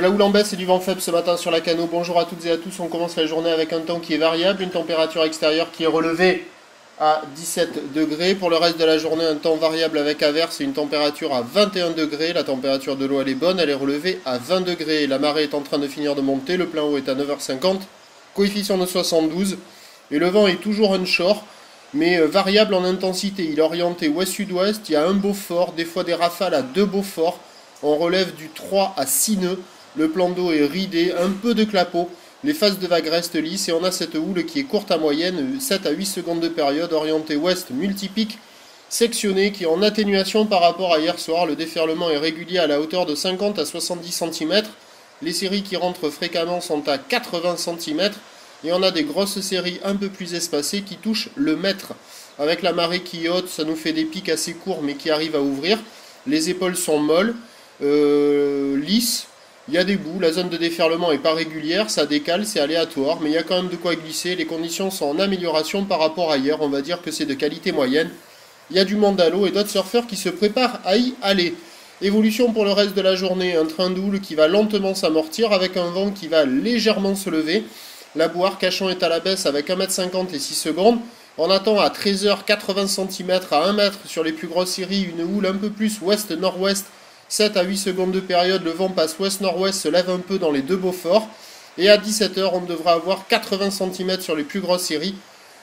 la houle en baisse et du vent faible ce matin sur la Cano. Bonjour à toutes et à tous, on commence la journée avec un temps qui est variable, une température extérieure qui est relevée à 17 degrés. Pour le reste de la journée, un temps variable avec averse et une température à 21 degrés. La température de l'eau elle est bonne, elle est relevée à 20 degrés. La marée est en train de finir de monter, le plein eau est à 9h50, coefficient de 72. Et le vent est toujours onshore, mais variable en intensité. Il est orienté ouest-sud-ouest, il y a un Beaufort, des fois des rafales à 2 Beauforts. On relève du 3 à 6 nœuds. Le plan d'eau est ridé, un peu de clapot, les faces de vagues restent lisses et on a cette houle qui est courte à moyenne, 7 à 8 secondes de période, orientée ouest multipique, sectionnée, qui est en atténuation par rapport à hier soir. Le déferlement est régulier à la hauteur de 50 à 70 cm. Les séries qui rentrent fréquemment sont à 80 cm. Et on a des grosses séries un peu plus espacées qui touchent le mètre. Avec la marée qui est haute, ça nous fait des pics assez courts mais qui arrivent à ouvrir. Les épaules sont molles, lisses. Il y a des bouts, la zone de déferlement n'est pas régulière, ça décale, c'est aléatoire, mais il y a quand même de quoi glisser. Les conditions sont en amélioration par rapport à hier, on va dire que c'est de qualité moyenne. Il y a du monde à l'eau et d'autres surfeurs qui se préparent à y aller. Évolution pour le reste de la journée, un train de houle qui va lentement s'amortir avec un vent qui va légèrement se lever. La Bouarre Cachon est à la baisse avec 1,50 m et 6 secondes. On attend à 13h 80 cm à 1 m sur les plus grosses séries, une houle un peu plus ouest-nord-ouest. 7 à 8 secondes de période, le vent passe ouest-nord-ouest, se lève un peu dans les 2 Beauforts. Et à 17h, on devra avoir 80 cm sur les plus grosses séries.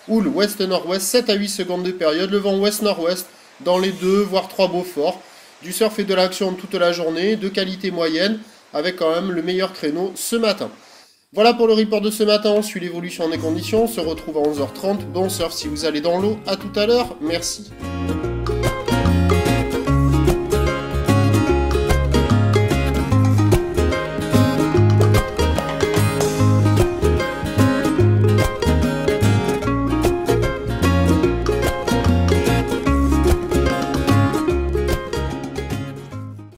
Houle ouest-nord-ouest, 7 à 8 secondes de période, le vent ouest-nord-ouest dans les 2 voire 3 Beauforts. Du surf et de l'action toute la journée, de qualité moyenne, avec quand même le meilleur créneau ce matin. Voilà pour le report de ce matin, on suit l'évolution des conditions, on se retrouve à 11h30. Bon surf si vous allez dans l'eau, à tout à l'heure, merci.